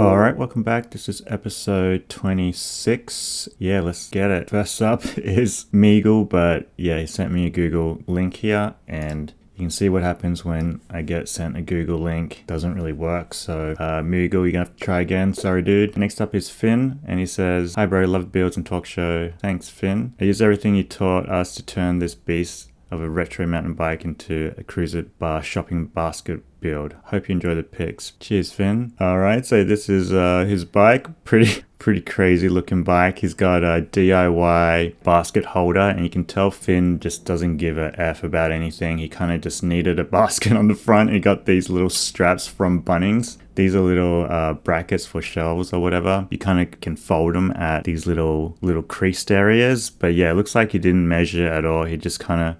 Alright, welcome back. This is episode 26. Yeah, let's get it. First up is Meagle, but yeah, he sent me a Google link here, and you can see what happens when I get sent a Google link. Doesn't really work, so Meagle, you're gonna have to try again. Sorry, dude. Next up is Finn, and he says, "Hi bro, love builds and talk show. Thanks, Finn. I use everything you taught us to turn this beast of a retro mountain bike into a cruiser bar shopping basket build. Hope you enjoy the pics. Cheers, Finn." Alright, so this is his bike. Pretty crazy looking bike. He's got a DIY basket holder, and you can tell Finn just doesn't give a F about anything. He kind of just needed a basket on the front. He got these little straps from Bunnings. These are little brackets for shelves or whatever. You kind of can fold them at these little creased areas. But yeah, it looks like he didn't measure at all. He just kind of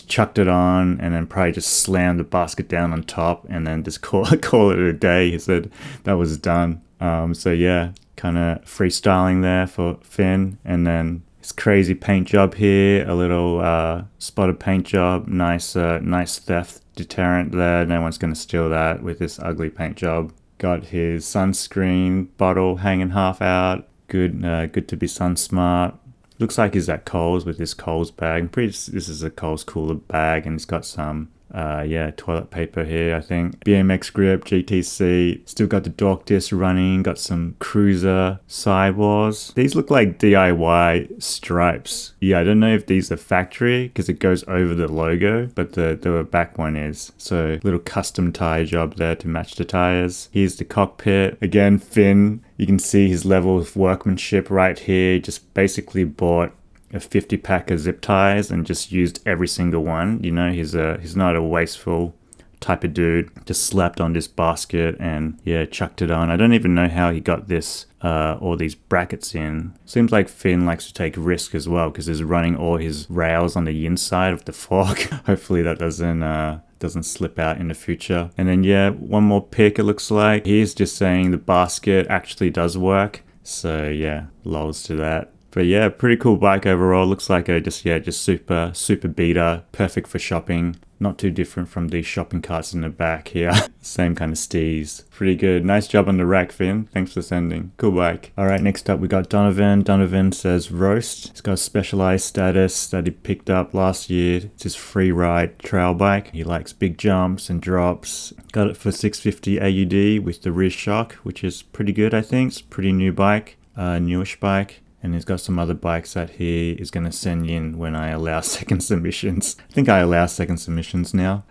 chucked it on and then probably just slammed the basket down on top and then just call it a day. He said that was done. So yeah, kind of freestyling there for Finn. And then his crazy paint job here, a little spotted paint job. Nice theft deterrent there. No one's going to steal that with this ugly paint job. Got his sunscreen bottle hanging half out. Good to be sun smart. Looks like he's at Coles with his Coles bag. This is a Coles cooler bag, and he's got some toilet paper here, I think. BMX grip, GTC. Still got the dork disc running. Got some cruiser sidewalls. These look like DIY stripes. Yeah, I don't know if these are factory because it goes over the logo, but the back one is. So little custom tire job there to match the tires. Here's the cockpit. Again, Finn. You can see his level of workmanship right here. Just basically bought a 50-pack of zip ties and just used every single one. You know, he's not a wasteful type of dude. Just slapped on this basket and yeah, chucked it on. I don't even know how he got this all these brackets in. Seems like Finn likes to take risk as well because he's running all his rails on the inside of the fork. Hopefully that doesn't slip out in the future. And then yeah, one more pick it looks like. He's just saying the basket actually does work. So yeah, lols to that. But yeah, pretty cool bike overall. Looks like just super beater. Perfect for shopping. Not too different from these shopping carts in the back here. Same kind of steez. Pretty good. Nice job on the rack, Finn. Thanks for sending. Cool bike. Alright, next up we got Donovan. Donovan says roast. He's got a specialized status that he picked up last year. It's his free ride trail bike. He likes big jumps and drops. Got it for 650 AUD with the rear shock, which is pretty good, I think. It's a pretty new bike. Newish bike. And he's got some other bikes that he is going to send in when I allow second submissions. I think I allow second submissions now.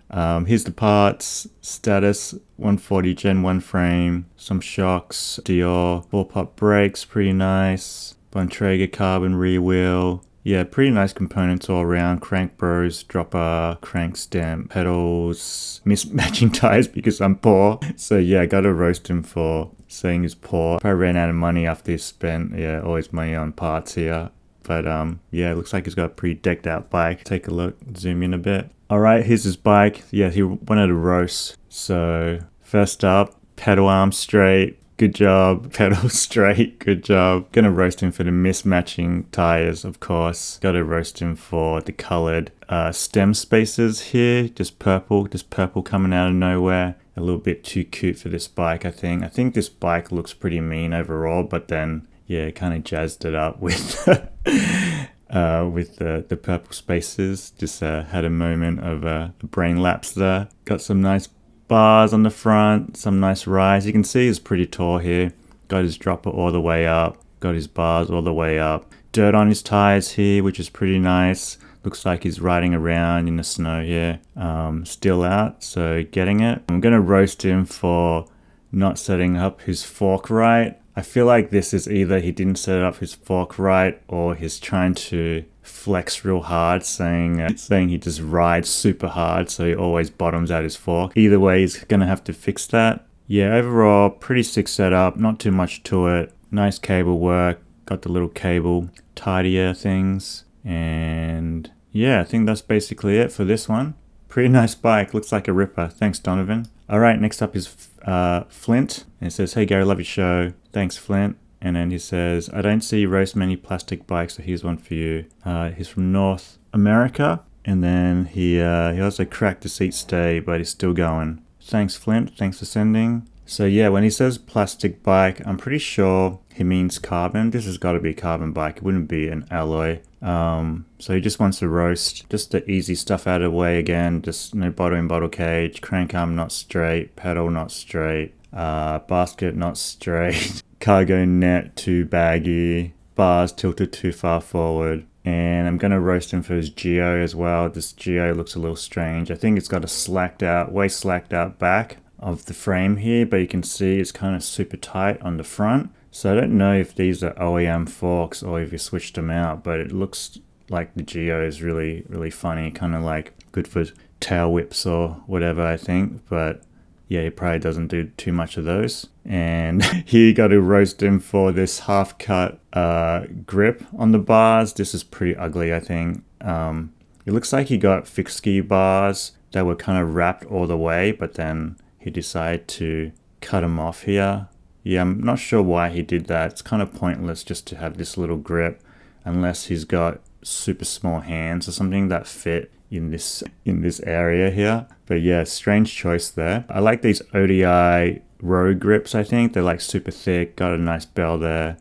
Here's the parts. Status, 140 Gen 1 frame. Some shocks. Dior. 4-pot brakes, pretty nice. Bontrager carbon rear wheel. Yeah, pretty nice components all around. Crank bros, dropper, crank stamp, pedals, mismatching tires because I'm poor. So yeah, I gotta roast him for saying he's poor. Probably ran out of money after he spent all his money on parts here. But yeah, it looks like he's got a pretty decked out bike. Take a look, zoom in a bit. Alright, here's his bike. Yeah, he wanted a roast. So first up, pedal arm straight. Good job. Pedal straight. Good job. Gonna roast him for the mismatching tires, of course. Gotta roast him for the colored stem spaces here. Just purple coming out of nowhere. A little bit too cute for this bike, I think. I think this bike looks pretty mean overall, but then, yeah, kind of jazzed it up with the purple spaces. Just had a moment of a brain lapse there. Got some nice bars on the front, some nice rise. You can see he's pretty tall here. Got his dropper all the way up. Got his bars all the way up. Dirt on his tires here, which is pretty nice. Looks like he's riding around in the snow here. Still out, so getting it. I'm gonna roast him for not setting up his fork right. I feel like this is either he didn't set up his fork right or he's trying to flex real hard, saying he just rides super hard, so he always bottoms out his fork. Either way, he's gonna have to fix that. Yeah, overall, pretty sick setup. Not too much to it. Nice cable work. Got the little cable tidier things. And yeah, I think that's basically it for this one. Pretty nice bike. Looks like a ripper. Thanks, Donovan. Alright, next up is Flint. And it says, "Hey Gary, love your show." Thanks, Flint. And then he says, "I don't see you roast many plastic bikes, so here's one for you." He's from North America. And then he also cracked the seat stay, but he's still going. Thanks, Flint. Thanks for sending. So yeah, when he says plastic bike, I'm pretty sure he means carbon. This has got to be a carbon bike. It wouldn't be an alloy. So he just wants to roast just the easy stuff out of the way again. Just no bottle in bottle cage, crank arm not straight, pedal not straight, basket not straight, cargo net too baggy, bars tilted too far forward. And I'm going to roast him for his geo as well. This geo looks a little strange. I think it's got a way slacked out back of the frame here, but you can see it's kind of super tight on the front. So I don't know if these are OEM forks or if you switched them out, but it looks like the geo is really, really funny, kind of like good for tail whips or whatever, I think. But yeah, he probably doesn't do too much of those. And here you got to roast him for this half cut grip on the bars. This is pretty ugly, I think. It looks like he got fixed ski bars that were kind of wrapped all the way, but then he decided to cut them off here. Yeah, I'm not sure why he did that. It's kind of pointless just to have this little grip unless he's got super small hands or something that fit in this area here. But yeah, strange choice there. I like these ODI road grips, I think. They're like super thick, got a nice bell there.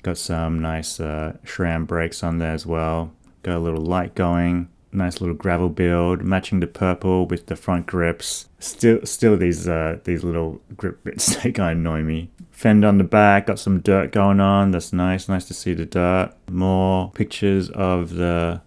Got some nice SRAM brakes on there as well. Got a little light going. Nice little gravel build, matching the purple with the front grips. Still these little grip bits, they kind of annoy me. Fender on the back, got some dirt going on. That's nice to see the dirt. More pictures of the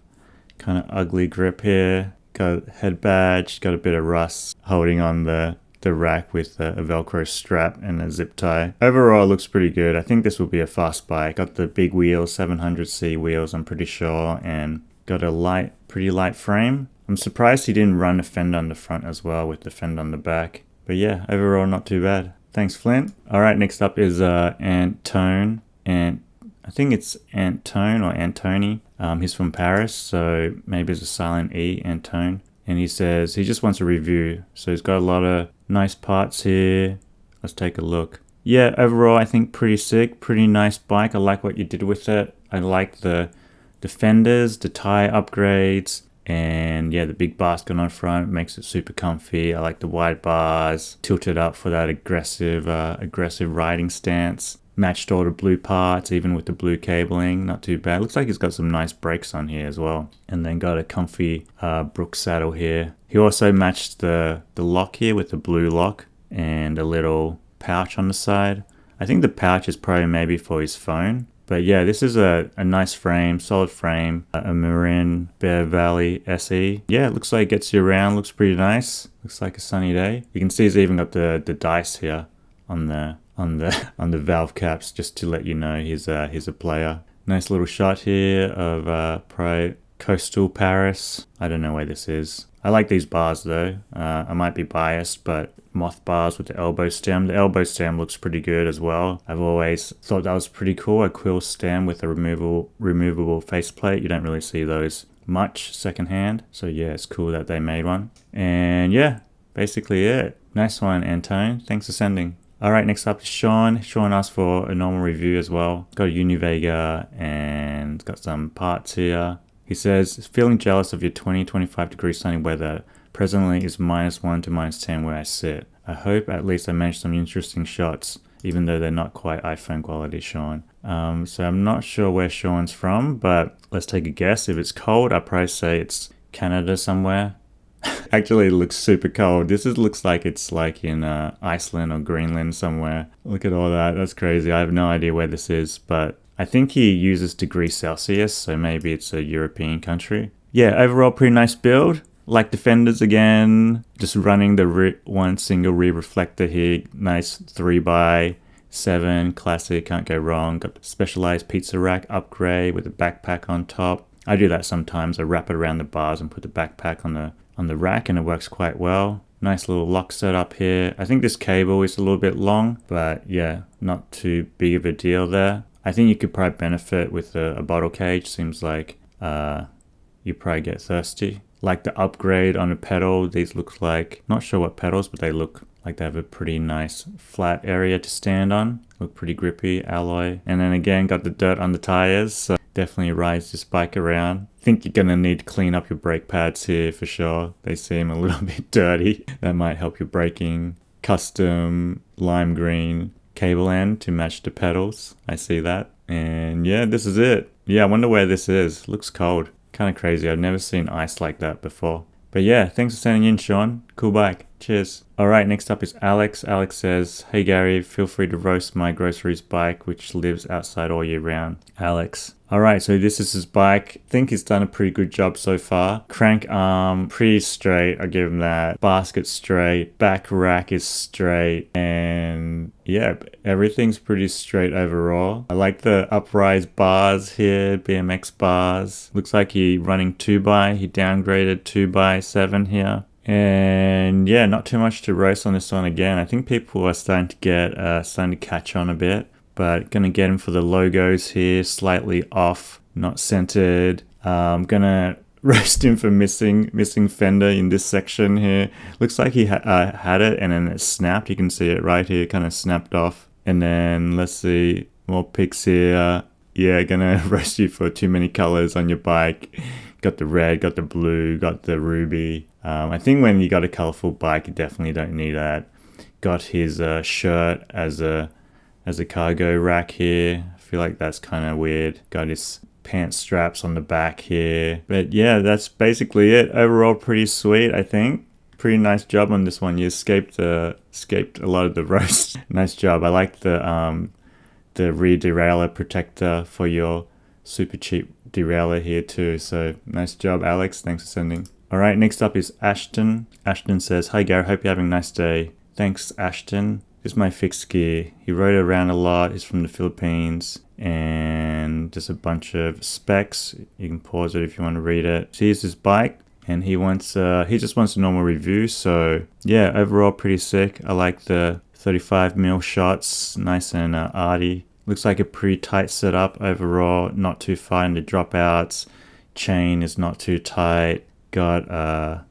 kind of ugly grip here. Got a head badge, got a bit of rust holding on the rack with a Velcro strap and a zip tie. Overall, it looks pretty good. I think this will be a fast bike. Got the big wheels, 700C wheels, I'm pretty sure, and got a pretty light frame. I'm surprised he didn't run a fender on the front as well with the fender on the back. But yeah, overall not too bad. Thanks, Flint. All right, next up is Antone. And I think it's Antone or Antony. He's from Paris, so maybe it's a silent E, Antone. And he says he just wants a review. So he's got a lot of nice parts here. Let's take a look. Yeah, overall I think pretty sick, pretty nice bike. I like what you did with it. I like the fenders, the tire upgrades, and yeah, the big basket on front makes it super comfy. I like the wide bars, tilted up for that aggressive riding stance. Matched all the blue parts, even with the blue cabling, not too bad. Looks like he's got some nice brakes on here as well. And then got a comfy Brooks saddle here. He also matched the lock here with the blue lock and a little pouch on the side. I think the pouch is probably maybe for his phone. But yeah, this is a nice frame, solid frame, a Marin Bear Valley SE. Yeah, it looks like it gets you around, looks pretty nice. Looks like a sunny day. You can see it's even got the dice here on the valve caps, just to let you know he's a player. Nice little shot here of coastal Paris. I don't know where this is. I like these bars though. I might be biased, but moth bars with the elbow stem. The elbow stem looks pretty good as well. I've always thought that was pretty cool. A quill stem with a removable faceplate. You don't really see those much secondhand. So yeah, it's cool that they made one. And yeah, basically it. Nice one, Antone. Thanks for sending. All right, next up is Sean. Sean asked for a normal review as well. Got a Univega and got some parts here. He says, feeling jealous of your 20-25 degree sunny weather. Presently is -1 to -10 where I sit. I hope at least I managed some interesting shots, even though they're not quite iPhone quality, Sean. So I'm not sure where Sean's from, but let's take a guess. If it's cold, I'd probably say it's Canada somewhere. Actually, it looks super cold. Looks like it's like in Iceland or Greenland somewhere. Look at all that. That's crazy. I have no idea where this is, but I think he uses degrees Celsius, so maybe it's a European country. Yeah, overall pretty nice build. Like the fenders again, just running the one single rear reflector here. Nice 3x7 classic, can't go wrong. Got the specialized pizza rack upgrade with a backpack on top. I do that sometimes. I wrap it around the bars and put the backpack on the rack, and it works quite well. Nice little lock setup here. I think this cable is a little bit long, but yeah, not too big of a deal there. I think you could probably benefit with a bottle cage. Seems like you probably get thirsty. Like the upgrade on a pedal. These look like, not sure what pedals, but they look like they have a pretty nice flat area to stand on. Look pretty grippy, alloy. And then again, got the dirt on the tires. So definitely rides this bike around. I think you're gonna need to clean up your brake pads here for sure. They seem a little bit dirty. That might help your braking. custom lime green cable end to match the pedals. I see that. And yeah, this is it. Yeah, I wonder where this is. Looks cold. Kind of crazy. I've never seen ice like that before. But yeah, thanks for sending in, Sean. Cool bike. Cheers. Alright, next up is Alex. Alex says, "Hey Gary, feel free to roast my groceries bike, which lives outside all year round." Alex. Alright, so this is his bike. I think he's done a pretty good job so far. Crank arm, pretty straight. I give him that. Basket straight. Back rack is straight. And yeah, everything's pretty straight overall. I like the uprise bars here, BMX bars. Looks like he running 2x. He downgraded 2x7 here. And yeah, not too much to roast on this one again. I think people are starting to catch on a bit. But gonna get him for the logos here, slightly off, not centered. Gonna roast him for missing fender in this section here. Looks like he had it and then it snapped. You can see it right here, kind of snapped off. And then let's see, more pics here. Yeah, gonna roast you for too many colors on your bike. Got the red, got the blue, got the ruby. I think when you got a colorful bike, you definitely don't need that. Got his shirt as a cargo rack here. I feel like that's kind of weird. Got his pants straps on the back here. But yeah, that's basically it. Overall, pretty sweet, I think. Pretty nice job on this one. You escaped a lot of the roast. Nice job. I like the rear derailleur protector for your super cheap derailleur here too. So nice job, Alex. Thanks for sending. All right, next up is Ashton. Ashton says, "Hi Gary, hope you're having a nice day." Thanks, Ashton. This is my fixed gear. He rode around a lot. He's from the Philippines. And just a bunch of specs. You can pause it if you want to read it. So here's his bike. And he just wants a normal review. So yeah, overall pretty sick. I like the 35mm shots. Nice and arty. Looks like a pretty tight setup overall. Not too far in the dropouts. Chain is not too tight. Got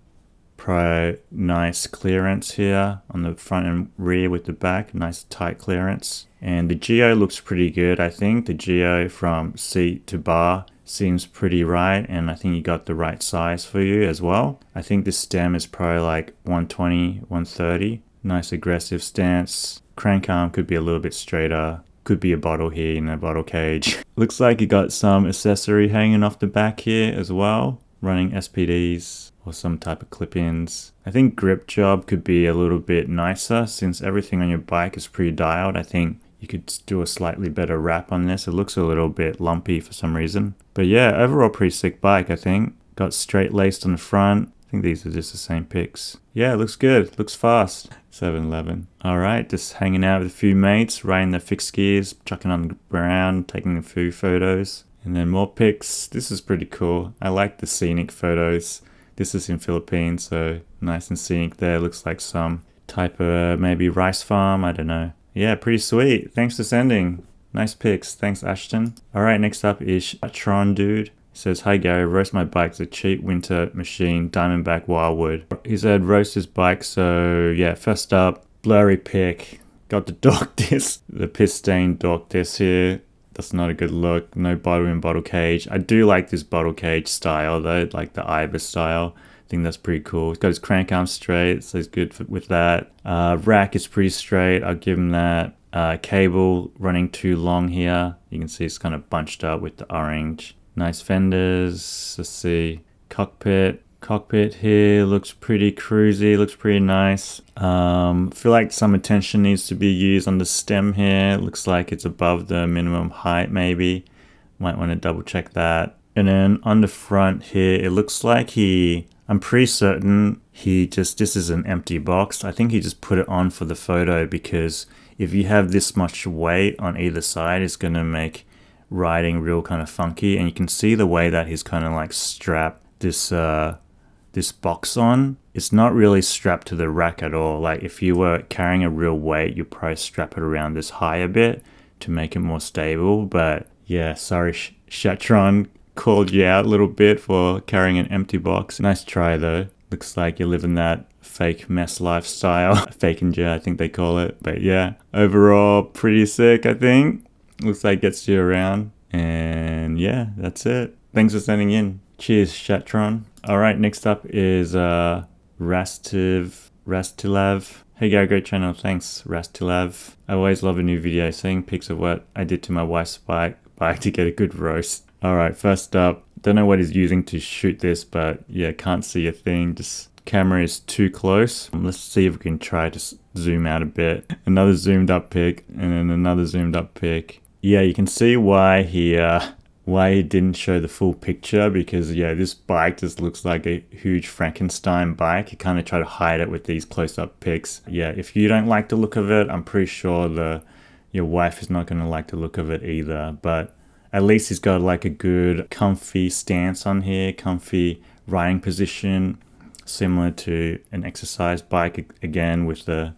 nice clearance here on the front and rear with the back. Nice tight clearance. And the geo looks pretty good. I think the geo from seat to bar seems pretty right. And I think you got the right size for you as well. I think this stem is probably like 120, 130. Nice aggressive stance. Crank arm could be a little bit straighter. Could be a bottle here in a bottle cage. Looks like you got some accessory hanging off the back here as well. Running SPDs or some type of clip-ins. I think grip job could be a little bit nicer since everything on your bike is pre-dialed. I think you could do a slightly better wrap on this. It looks a little bit lumpy for some reason. But yeah, overall pretty sick bike, I think. Got straight laced on the front. I think these are just the same pics. Yeah, it looks good. Looks fast. 7-Eleven. Alright, just hanging out with a few mates, riding the fixed gears, chucking on the ground, taking a few photos. And then more pics. This is pretty cool. I like the scenic photos. This is in Philippines, so nice and scenic there. Looks like some type of maybe rice farm. I don't know. Yeah, pretty sweet. Thanks for sending. Nice pics. Thanks, Ashton. Alright, next up is Tron Dude. Says, "Hi Gary, roast my bike's a cheap winter machine, Diamondback Wildwood." He said roast his bike, so yeah, first up, blurry pic. Got the dork disc, the piss stained dork disc here. That's not a good look. No bottle in bottle cage. I do like this bottle cage style though, like the Ibis style. I think that's pretty cool. He's got his crank arm straight, so he's good with that. Rack is pretty straight. I'll give him that. Cable running too long here. You can see it's kind of bunched up with the orange. Nice fenders. Let's see. Cockpit here looks pretty cruisy, looks pretty nice. Feel like some attention needs to be used on the stem here. Looks like it's above the minimum height maybe. Might want to double check that. And then on the front here, it looks like I'm pretty certain this is an empty box. I think he just put it on for the photo because if you have this much weight on either side, it's going to make riding real kind of funky. And you can see the way that he's kind of like strapped this box on. It's not really strapped to the rack at all. Like if you were carrying a real weight, you'd probably strap it around this high a bit to make it more stable. But yeah, sorry, Shatron called you out a little bit for carrying an empty box. Nice try though. Looks like you're living that fake mess lifestyle. Fake and jet, I think they call it. But yeah, overall pretty sick, I think. Looks like gets you around. And yeah, that's it. Thanks for sending in. Cheers, Shatron. Alright, next up is Rastilav. Hey Gary, great channel, thanks Rastilav. I always love a new video, seeing pics of what I did to my wife's bike to get a good roast. Alright, first up, don't know what he's using to shoot this, but yeah, can't see a thing, just camera is too close. Let's see if we can try to zoom out a bit. Another zoomed up pic, and then another zoomed up pic. Yeah, you can see why he didn't show the full picture, because yeah, this bike just looks like a huge Frankenstein bike. He kind of tried to hide it with these close-up pics. Yeah, if you don't like the look of it, I'm pretty sure your wife is not going to like the look of it either. But at least he's got like a good comfy stance on here, comfy riding position, similar to an exercise bike again, with the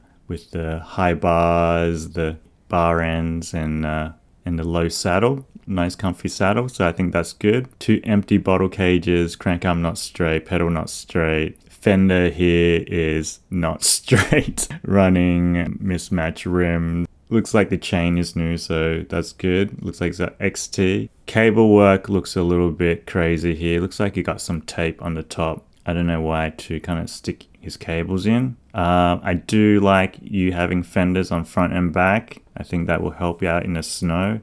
high bars, the bar ends, and the low saddle. Nice comfy saddle, so I think that's good. 2 empty bottle cages, crank arm not straight, pedal not straight. Fender here is not straight. Running mismatched rim. Looks like the chain is new, so that's good. Looks like it's an XT. Cable work looks a little bit crazy here. Looks like he got some tape on the top. I don't know why, to kind of stick his cables in. I do like you having fenders on front and back. I think that will help you out in the snow.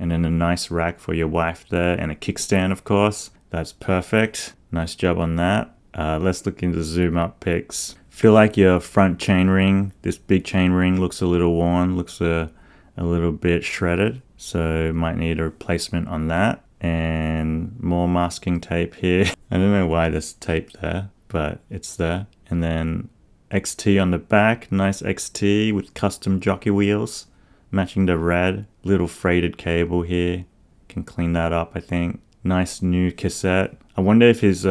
And then a nice rack for your wife there, and a kickstand, of course. That's perfect. Nice job on that. Let's look into zoom up pics. Feel like your front chainring, this big chainring, looks a little worn, looks a little bit shredded. So might need a replacement on that. And more masking tape here. I don't know why there's tape there, but it's there. And then XT on the back, nice XT with custom jockey wheels. Matching the red, little freighted cable here. Can clean that up, I think. Nice new cassette. I wonder if his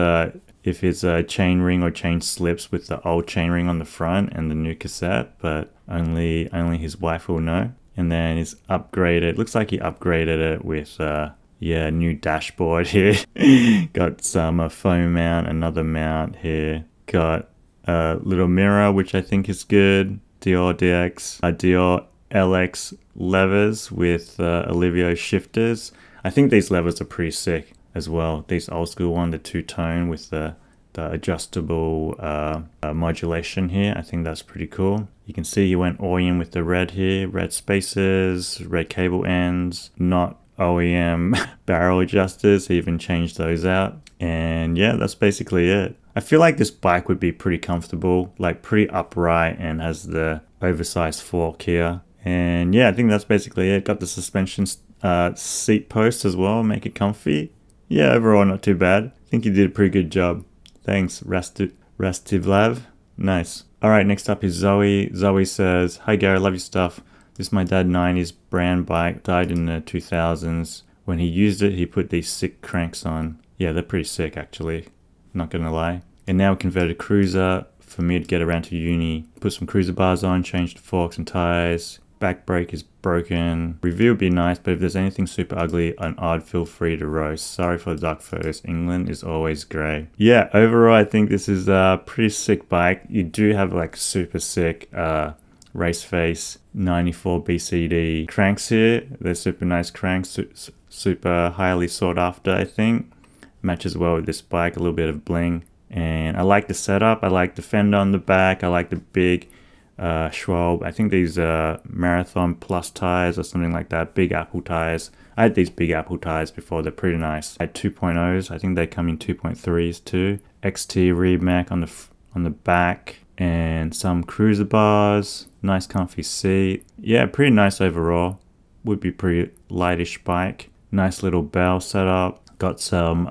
chain ring or chain slips with the old chain ring on the front and the new cassette, but only his wife will know. And then he's upgraded. Looks like he upgraded it with new dashboard here. Got some foam mount, another mount here. Got a little mirror, which I think is good. Dior DX, Dior LX levers with Olivio shifters. I think these levers are pretty sick as well. These old school one, the two-tone with the adjustable modulation here. I think that's pretty cool. You can see he went all-in with the red here. Red spacers, red cable ends, not OEM barrel adjusters. He even changed those out. And yeah, that's basically it. I feel like this bike would be pretty comfortable, like pretty upright, and has the oversized fork here. And yeah, I think that's basically it. Got the suspension seat post as well, make it comfy. Yeah, overall not too bad. I think you did a pretty good job. Thanks, Rastivlav. Nice. Alright, next up is Zoe. Zoe says, "Hi Gary, love your stuff. This is my dad 90s brand bike, died in the 2000s. When he used it, he put these sick cranks on. Yeah, they're pretty sick actually, not gonna lie. And now converted cruiser for me to get around to uni. Put some cruiser bars on, changed the forks and tires. Back brake is broken. Review would be nice, but if there's anything super ugly and odd, feel free to roast. Sorry for the dark photos. England is always grey." Yeah, overall I think this is a pretty sick bike. You do have like super sick race face 94 BCD cranks here. They're super nice cranks, super highly sought after, I think. Matches well with this bike, a little bit of bling. And I like the setup. I like the fender on the back. I like the big Schwalbe. I think these Marathon Plus tires or something like that. Big Apple tires. I had these Big Apple tires before. They're pretty nice. I had 2.0s. I think they come in 2.3s too. XT Remac on the back, and some cruiser bars. Nice comfy seat. Yeah, pretty nice overall. Would be pretty lightish bike. Nice little bell setup. Got some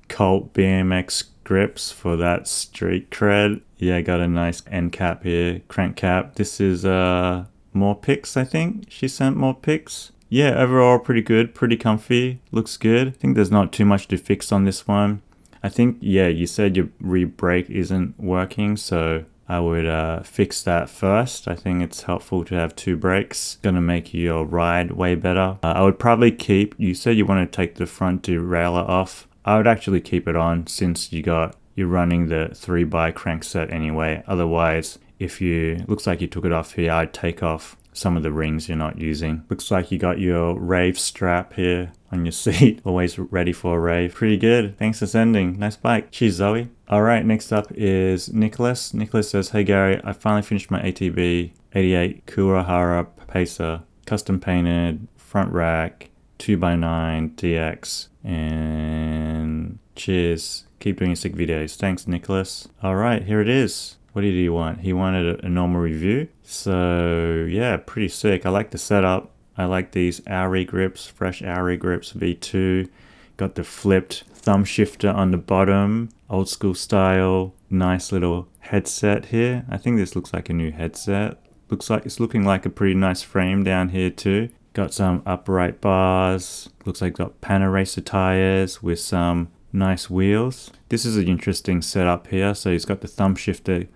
Colt BMX grips for that street cred. Yeah, got a nice end cap here, crank cap. This is more pics, I think. She sent more pics. Yeah, overall pretty good, pretty comfy, looks good. I think there's not too much to fix on this one. I think, yeah, you said your rear brake isn't working, so I would fix that first. I think it's helpful to have 2 brakes. Gonna make your ride way better. I would probably keep, you said you want to take the front derailleur off. I would actually keep it on, since you're running the 3x crankset anyway. Otherwise, if looks like you took it off here, I'd take off some of the rings you're not using. Looks like you got your rave strap here on your seat, always ready for a rave. Pretty good. Thanks for sending. Nice bike. Cheers, Zoe. All right, next up is Nicholas. Nicholas says, hey Gary, I finally finished my ATV 88 Kurahara Pacer, custom painted, front rack, 2x9 DX, and cheers. Keep doing sick videos. Thanks, Nicholas. All right, here it is. What did he want? He wanted a normal review. So yeah, pretty sick. I like the setup. I like these Auri grips, fresh Auri grips, V2. Got the flipped thumb shifter on the bottom, old school style. Nice little headset here. I think this looks like a new headset. Looks like it's looking like a pretty nice frame down here too. Got some upright bars. Looks like got Panaracer tires with some nice wheels. This is an interesting setup here. So he's got the thumb shifter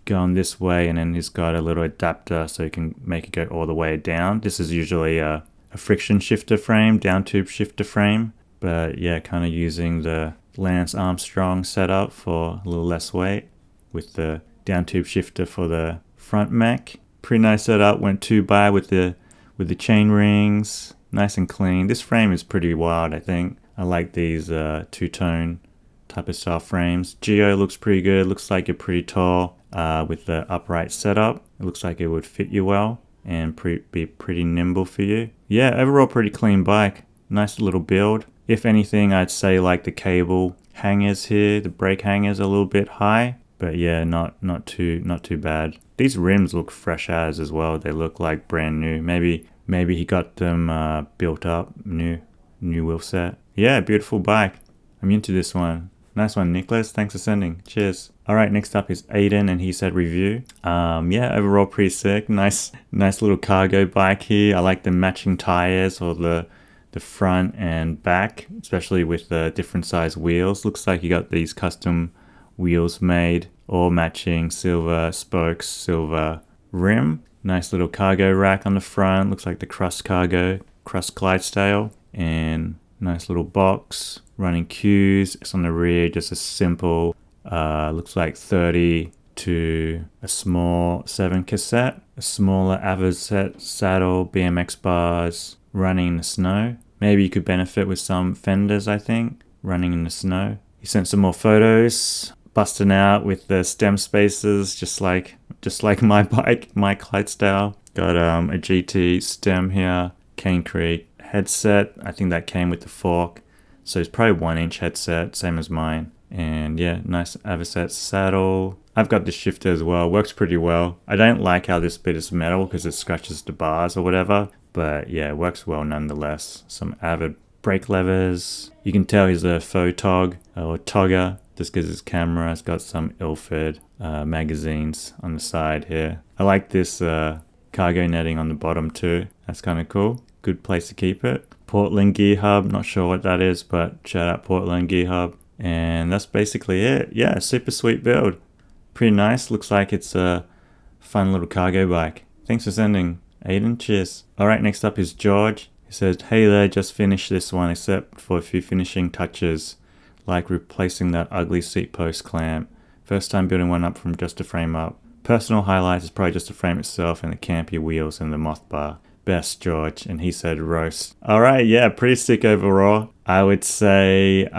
going this way, and then he's got a little adapter so you can make it go all the way down. This is usually a friction shifter frame, down tube shifter frame, but yeah, kind of using the Lance Armstrong setup for a little less weight with the down tube shifter for the front mech. Pretty nice setup. Went 2x with the chain rings, nice and clean. This frame is pretty wild, I think. I like these two-tone type of style frames. Geo looks pretty good. Looks like you're pretty tall. With the upright setup, it looks like it would fit you well and be pretty nimble for you. Yeah, overall pretty clean bike. Nice little build. If anything, I'd say like the cable hangers here, the brake hangers are a little bit high, but yeah, not too bad. These rims look fresh as well. They look like brand new. Maybe he got them built up, new wheel set. Yeah, beautiful bike. I'm into this one. Nice one, Nicholas. Thanks for sending. Cheers. All right, next up is Aiden, and he said review. Yeah, overall pretty sick. Nice little cargo bike here. I like the matching tires for the front and back, especially with the different size wheels. Looks like you got these custom wheels made, all matching silver spokes, silver rim. Nice little cargo rack on the front. Looks like the Crust cargo, Crust Clydesdale, and nice little box. Running cues. It's on the rear, just a simple, looks like 30 to a small 7 cassette, a smaller Avocet saddle, BMX bars, running in the snow. Maybe you could benefit with some fenders, I think, running in the snow. He sent some more photos, busting out with the stem spacers, just like my bike, my Clydesdale. Got a GT stem here, Cane Creek headset. I think that came with the fork. So it's probably 1-inch headset, same as mine. And yeah, nice Avocet saddle. I've got the shifter as well, works pretty well. I don't like how this bit is metal because it scratches the bars or whatever. But yeah, it works well nonetheless. Some Avid brake levers. You can tell he's a photog or togger just because his camera has got some Ilford magazines on the side here. I like this cargo netting on the bottom too. That's kind of cool. Good place to keep it. Portland Gear Hub, not sure what that is, but shout out Portland Gear Hub. And that's basically it. Yeah, super sweet build. Pretty nice. Looks like it's a fun little cargo bike. Thanks for sending, Aiden. Cheers. All right, next up is George. He says, hey there, just finished this one except for a few finishing touches, like replacing that ugly seat post clamp. First time building one up from just a frame up. Personal highlights is probably just the frame itself and the campy wheels and the moth bar. Best, George. And he said roast. All right, yeah, pretty sick overall. I would say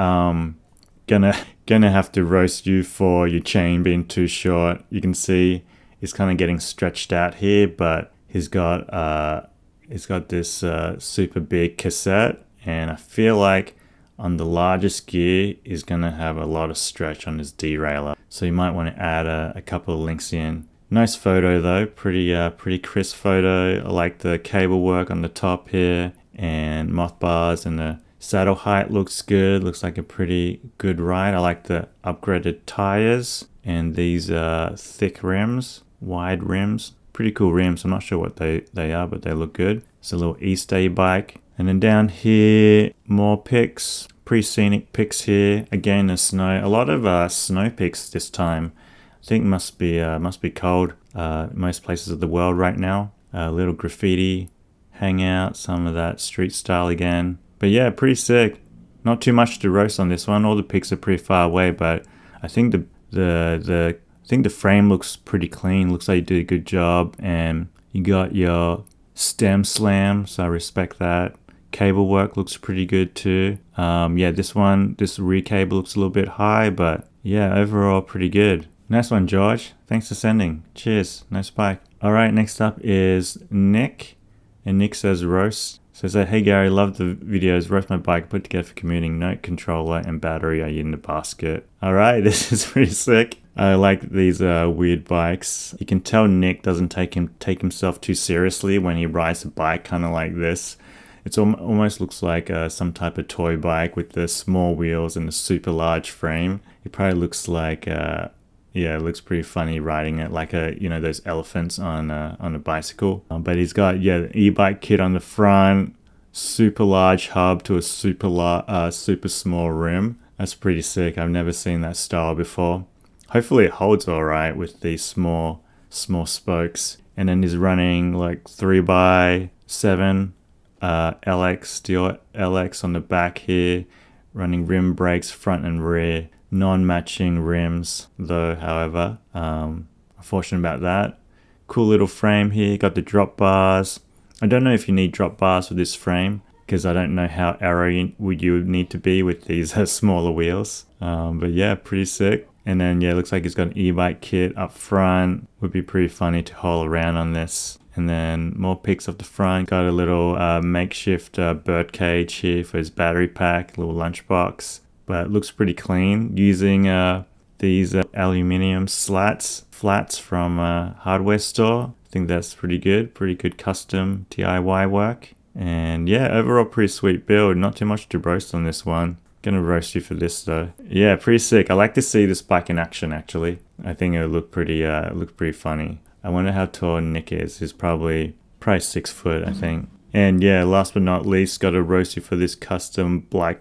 gonna have to roast you for your chain being too short. You can see it's kind of getting stretched out here, but he's got this super big cassette, and I feel like on the largest gear is gonna have a lot of stretch on his derailleur. So you might want to add a couple of links in. Nice photo though, pretty crisp photo. I like the cable work on the top here and moth bars, and the saddle height looks good. Looks like a pretty good ride. I like the upgraded tires and these thick rims, wide rims. Pretty cool rims. I'm not sure what they are, but they look good. It's a little East Day bike. And then down here, more pics, pretty scenic pics here. Again, the snow. A lot of snow pics this time. I think must be cold most places of the world right now. Little graffiti hangout, some of that street style again. But yeah, pretty sick. Not too much to roast on this one. All the pics are pretty far away, but I think the frame looks pretty clean. Looks like you did a good job, and You got your stem slam, so I respect that. Cable work looks pretty good too. Yeah, this rear cable looks a little bit high, but yeah, overall pretty good. Nice one, George. Thanks for sending. Cheers. Nice bike. All right, next up is Nick. And Nick says roast. Says, hey Gary, love the videos. Roast my bike, put together for commuting. Note controller and battery are in the basket. All right, this is pretty sick. I like these weird bikes. You can tell Nick doesn't take himself too seriously when he rides a bike kind of like this. It almost looks like some type of toy bike with the small wheels and the super large frame. It probably looks like, yeah, it looks pretty funny riding it like those elephants on a bicycle. But he's got, the e-bike kit on the front, super large hub to a super small rim. That's pretty sick. I've never seen that style before. Hopefully it holds all right with these small spokes. And then he's running like 3x7 LX, steel LX on the back here, running rim brakes front and rear, non-matching rims though, however. Unfortunate about that. Cool little frame here, got the drop bars. I don't know if you need drop bars for this frame, because I don't know how aero you would need to be with these smaller wheels. But yeah, pretty sick. And then yeah, looks like he's got an e-bike kit up front. Would be pretty funny to haul around on this. And then more pics of the front. Got a little makeshift bird cage here for his battery pack, little lunchbox. But it looks pretty clean, using these aluminium flats from a hardware store. I think that's pretty good custom DIY work. And yeah, overall pretty sweet build. Not too much to roast on this one. Gonna roast you for this though. Yeah, pretty sick. I like to see this bike in action actually. I think it would look pretty funny. I wonder how tall Nick is. He's probably 6 foot, I think. And yeah, last but not least, gotta roast you for this custom bike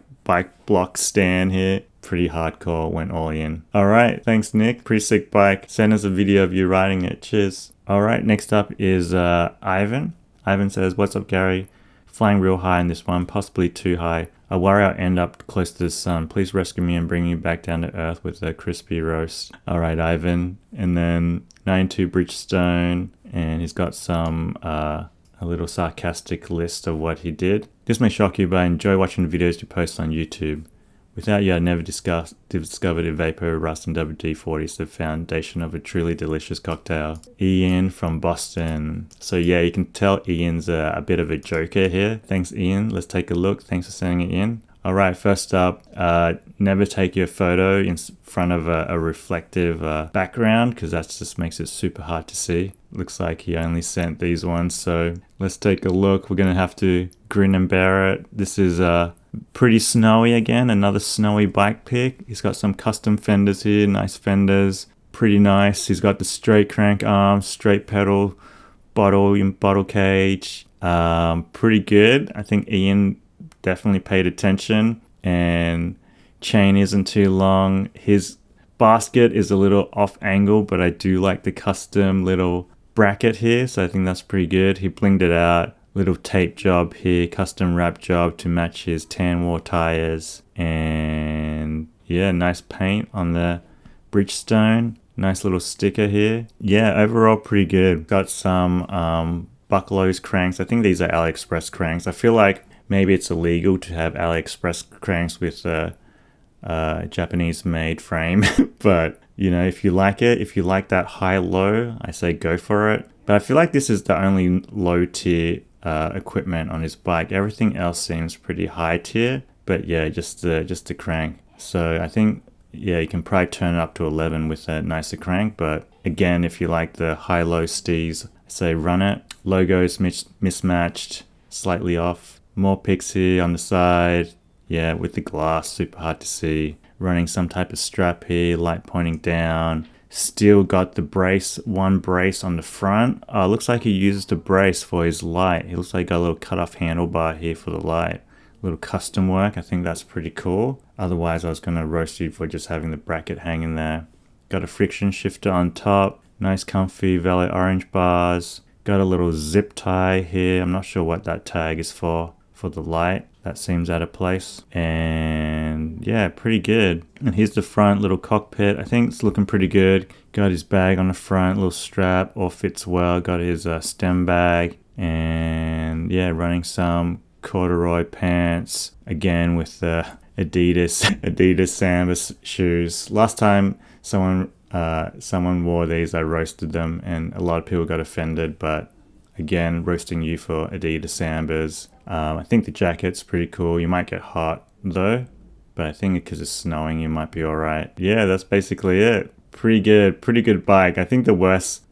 block stand here. Pretty hardcore, went all in. Alright, thanks Nick. Pretty sick bike. Send us a video of you riding it. Cheers. Alright, next up is Ivan. Ivan says, what's up Gary? Flying real high in this one, possibly too high. I worry I'll end up close to the sun. Please rescue me and bring me back down to earth with a crispy roast. Alright, Ivan. And then 92 Bridgestone. And he's got some, a little sarcastic list of what he did. This may shock you, but I enjoy watching the videos you post on YouTube. Without you, I'd never discovered if Vapor, Rust, and WD-40 is the foundation of a truly delicious cocktail. Ian from Boston. So yeah, you can tell Ian's a bit of a joker here. Thanks, Ian. Let's take a look. Thanks for sending it in. All right, first up, never take your photo in front of a reflective background, because that just makes it super hard to see. Looks like he only sent these ones, so let's take a look. We're gonna have to grin and bear it. This is pretty snowy again, another snowy bike pick. He's got some custom fenders here, nice fenders, pretty nice. He's got the straight crank arms, straight pedal, bottle cage, pretty good. I think Ian definitely paid attention, and chain isn't too long. His basket is a little off angle, but I do like the custom little bracket here, so I think that's pretty good. He blinged it out. Little tape job here, custom wrap job to match his tan war tires, and yeah, nice paint on the Bridgestone. Nice little sticker here. Yeah, overall pretty good. Got some Bucklows cranks. I think these are AliExpress cranks. I feel like maybe it's illegal to have AliExpress cranks with a Japanese made frame, but you know, if you like it, if you like that high-low, I say go for it. But I feel like this is the only low tier equipment on his bike. Everything else seems pretty high tier, but yeah, just the crank. So I think, yeah, you can probably turn it up to 11 with a nicer crank, but again, if you like the high-low steez, I say run it. Logo's mismatched, slightly off. More pics here on the side. Yeah, with the glass, super hard to see. Running some type of strap here, light pointing down. Still got the one brace on the front. Looks like he uses the brace for his light. He looks like he got a little cut-off handlebar here for the light. Little custom work. I think that's pretty cool. Otherwise, I was going to roast you for just having the bracket hanging there. Got a friction shifter on top. Nice comfy velvet orange bars. Got a little zip tie here. I'm not sure what that tag is for the light. That seems out of place. And yeah, pretty good. And here's the front little cockpit. I think it's looking pretty good. Got his bag on the front, little strap, all fits well. Got his stem bag, and yeah, running some corduroy pants again with the Adidas Samba shoes. Last time someone wore these, I roasted them, and a lot of people got offended. But again, roasting you for Adidas Sambas. I think the jacket's pretty cool. You might get hot though, but I think because it's snowing, you might be all right. Yeah, that's basically it. Pretty good bike. I think the worst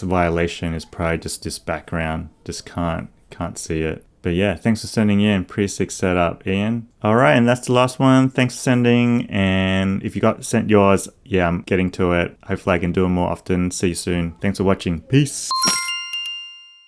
violation is probably just this background. Just can't see it. But yeah, thanks for sending in. Pretty sick setup, Ian. All right, and that's the last one. Thanks for sending. And if you got sent yours, yeah, I'm getting to it. Hopefully I can do them more often. See you soon. Thanks for watching. Peace.